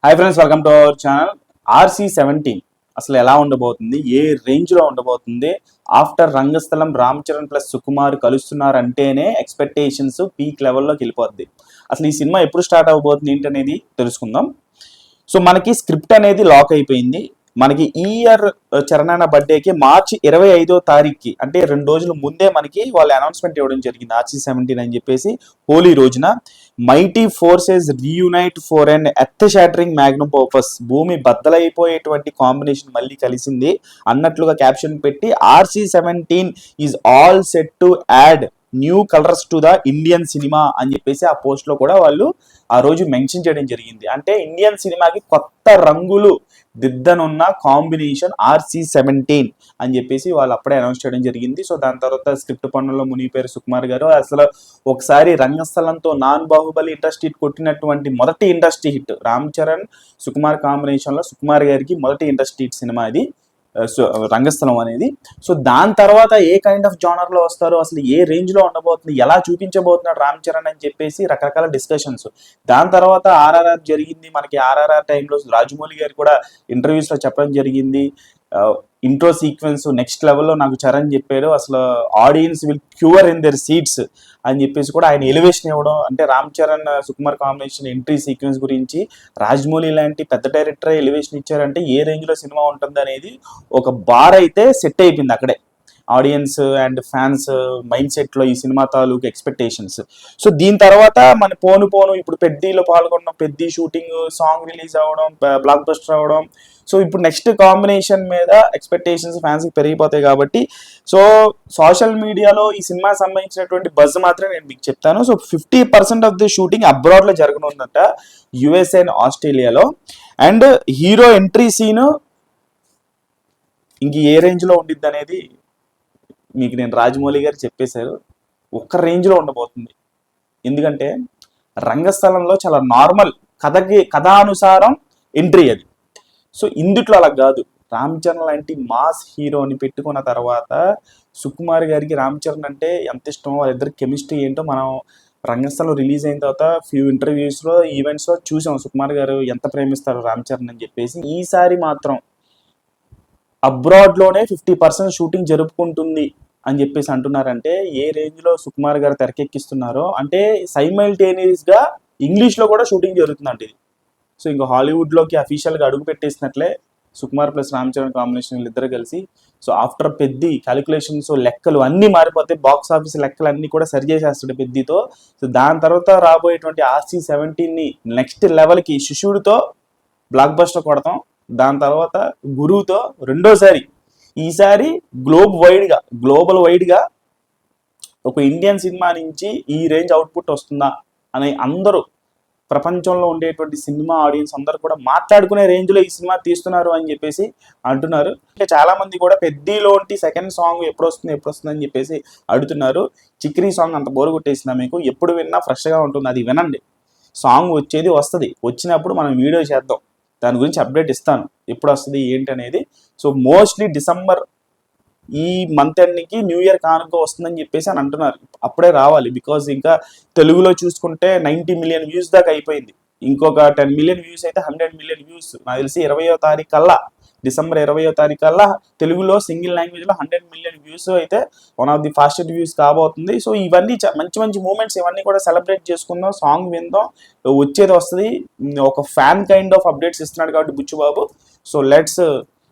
Hi friends, welcome to our channel. RC17 అసలు ఎలా ఉండబోతుంది, ఏ రేంజ్ లో ఉండబోతుంది? ఆఫ్టర్ రంగస్థలం రామ్ చరణ్ ప్లస్ సుకుమార్ కలుస్తున్నారంటేనే ఎక్స్పెక్టేషన్స్ పీక్ లెవెల్లోకి వెళ్ళిపోద్ది. అసలు ఈ సినిమా ఎప్పుడు స్టార్ట్ అవబోతుంది ఏంటనేది తెలుసుకుందాం. సో మనకి స్క్రిప్ట్ అనేది లాక్ అయిపోయింది. మనకి ఈ ఇయర్ చరణ్ అన్న బర్త్డేకి మార్చి 25వ తారీఖుకి, అంటే 2 రోజుల ముందే మనకి వాళ్ళు అనౌన్స్మెంట్ ఇవ్వడం జరిగింది. RC17 అని చెప్పేసి హోలీ రోజున mighty forces reunite for and earth shattering Magnum purpose, భూమి బద్దలైపోయేటువంటి కాంబినేషన్ మళ్ళీ కలిసింది అన్నట్లుగా క్యాప్షన్ పెట్టి RC17 is all set to add new colours to the Indian cinema అని చెప్పేసి ఆ పోస్ట్ లో కూడా వాళ్ళు ఆ రోజు మెన్షన్ చేయడం జరిగింది. అంటే ఇండియన్ సినిమాకి కొత్త రంగులు దిద్దనున్న కాంబినేషన్ RC17 అని చెప్పేసి వాళ్ళు అప్పుడే అనౌన్స్ చేయడం జరిగింది. సో దాని తర్వాత స్క్రిప్ట్ పనుల్లో మునిగిపోయారు సుకుమార్ గారు. అసలు ఒకసారి రంగస్థలంతో నాన్ బాహుబలి ఇండస్ట్రీ హిట్ కొట్టినటువంటి మొదటి industry hit Ram Charan Sukumar combination లో సుకుమార్ గారికి మొదటి ఇండస్ట్రీ హిట్ సినిమా ఇది రంగస్థలం అనేది. సో దాని తర్వాత ఏ కైండ్ ఆఫ్ జానర్ లో వస్తారు, అసలు ఏ రేంజ్ లో ఉండబోతుంది, ఎలా చూపించబోతున్నాడు రామ్ చరణ్ అని చెప్పేసి రకరకాల డిస్కషన్స్. దాని తర్వాత RRR జరిగింది. మనకి RRR టైంలో రాజమౌళి గారు కూడా ఇంటర్వ్యూస్ లో చెప్పడం జరిగింది, ఇంట్రో సీక్వెన్స్ నెక్స్ట్ లెవెల్లో నాకు చరణ్ చెప్పాడు, అసలు audience will cure in their seats అని చెప్పేసి కూడా ఆయన ఎలివేషన్ ఇవ్వడం. అంటే Ram Charan Sukumar combination entry sequence గురించి రాజమౌళి లాంటి పెద్ద డైరెక్టర్ ఎలివేషన్ ఇచ్చారంటే ఏ రేంజ్ లో సినిమా ఉంటుంది అనేది ఒక బార్ అయితే సెట్ అయిపోయింది అక్కడే. Audience and fans mind set లో ఈ సినిమా తాలూకు ఎక్స్పెక్టేషన్స్. సో దీని తర్వాత మన పోను ఇప్పుడు పెద్దీలో పాల్గొనడం, పెద్ద షూటింగ్, సాంగ్ రిలీజ్ అవ్వడం, బ్లాక్ బస్టర్ అవ్వడం. సో ఇప్పుడు నెక్స్ట్ కాంబినేషన్ మీద ఎక్స్పెక్టేషన్స్ ఫ్యాన్స్ కి పెరిగిపోతాయి కాబట్టి సో సోషల్ మీడియాలో ఈ సినిమా సంబంధించినటువంటి బజ్ మాత్రం నేను మీకు చెప్తాను. So 50% of the shooting abroad లో జరగనుందట, USA అండ్ ఆస్ట్రేలియాలో. అండ్ హీరో ఎంట్రీ సీన్ ఇంక ఏ రేంజ్ లో ఉండిద్ది అనేది మీకు నేను రాజమౌళి గారు చెప్పేశారు. ఒక్క రేంజ్లో ఉండబోతుంది. ఎందుకంటే రంగస్థలంలో చాలా నార్మల్ కథానుసారం ఎంట్రీ అది. సో ఇందుట్లో అలా కాదు. రామ్ చరణ్ లాంటి మాస్ హీరోని పెట్టుకున్న తర్వాత సుకుమార్ గారికి రామ్ చరణ్ అంటే ఎంత ఇష్టమో, వాళ్ళిద్దరు కెమిస్ట్రీ ఏంటో మనం రంగస్థలం రిలీజ్ అయిన తర్వాత ఫ్యూ ఇంటర్వ్యూస్లో ఈవెంట్స్లో చూసాం. సుకుమార్ గారు ఎంత ప్రేమిస్తారు రామ్ చరణ్ అని చెప్పేసి. ఈసారి మాత్రం అబ్రాడ్లోనే 50% షూటింగ్ జరుపుకుంటుంది అని చెప్పేసి అంటున్నారంటే ఏ రేంజ్లో సుకుమార్ గారు తెరకెక్కిస్తున్నారో. అంటే సైమల్టేనియస్గా ఇంగ్లీష్లో కూడా షూటింగ్ జరుగుతుందంట ఇది. సో ఇంకా హాలీవుడ్లోకి అఫీషియల్గా అడుగు పెట్టేసినట్లే సుకుమార్ ప్లస్ రామ్ చరణ్ కాంబినేషన్ వీళ్ళిద్దరు కలిసి. సో ఆఫ్టర్ పెద్ది క్యాలిక్యులేషన్స్, లెక్కలు అన్నీ మారిపోతాయి. బాక్స్ ఆఫీస్ లెక్కలు అన్నీ కూడా సరి చేసేస్తాడు పెద్దితో. సో దాని తర్వాత రాబోయేటువంటి RC17ని నెక్స్ట్ లెవెల్కి శిష్యుడితో బ్లాక్ బస్టర్ కొడతాం. దాని తర్వాత గురువుతో రెండోసారి, ఈసారి గ్లోబల్ వైడ్గా ఒక ఇండియన్ సినిమా నుంచి ఈ రేంజ్ అవుట్పుట్ వస్తుందా అని అందరూ ప్రపంచంలో ఉండేటువంటి సినిమా ఆడియన్స్ అందరూ కూడా మాట్లాడుకునే రేంజ్లో ఈ సినిమా తీస్తున్నారు అని చెప్పేసి అంటున్నారు. ఇంకా చాలా మంది కూడా పెద్దలోంటి సెకండ్ సాంగ్ ఎప్పుడు వస్తుంది అని చెప్పేసి అడుగుతున్నారు. చిక్రీ సాంగ్ అంత బోరు కొట్టేసిందా మీకు? ఎప్పుడు విన్నా ఫ్రెష్గా ఉంటుంది, అది వినండి. సాంగ్ వస్తుంది, వచ్చినప్పుడు మనం వీడియో చేద్దాం, దాని గురించి అప్డేట్ ఇస్తాను ఎప్పుడు వస్తుంది ఏంటి అనేది. సో మోస్ట్లీ డిసెంబర్ ఈ మంత్ ఎండ్కి న్యూ ఇయర్ కానుక వస్తుందని చెప్పేసి అని అంటున్నారు. అప్పుడే రావాలి, బికాజ్ ఇంకా తెలుగులో చూసుకుంటే 90 మిలియన్ వ్యూస్ దాకా అయిపోయింది. ఇంకొక 10 మిలియన్ వ్యూస్ అయితే 100 మిలియన్ వ్యూస్. నాకు తెలిసి 20వ తారీఖు కల్లా, డిసెంబర్ 20వ తారీఖు కల్లా తెలుగులో సింగిల్ లాంగ్వేజ్లో 100 మిలియన్ వ్యూస్ అయితే one of the fastest views కాబోతుంది. సో ఇవన్నీ మంచి మూమెంట్స్, ఇవన్నీ కూడా సెలబ్రేట్ చేసుకుందాం, సాంగ్ విందాం, వచ్చేది వస్తుంది. ఒక ఫ్యాన్ కైండ్ ఆఫ్ అప్డేట్స్ ఇస్తున్నాడు కాబట్టి బుచ్చుబాబు. సో లెట్స్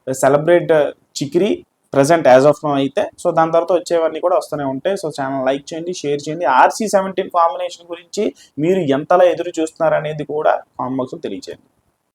సెలబ్రేట్ చిక్రీ ప్రజెంట్ యాజ్ ఆఫ్ నో అయితే. సో దాని తర్వాత వచ్చేవన్నీ కూడా వస్తూనే ఉంటాయి. సో ఛానల్ లైక్ చేయండి, షేర్ చేయండి. RC17 కాంబినేషన్ గురించి మీరు ఎంతలా ఎదురు చూస్తున్నారు అనేది కూడా కామెంట్ బాక్స్లో తెలియచేయండి.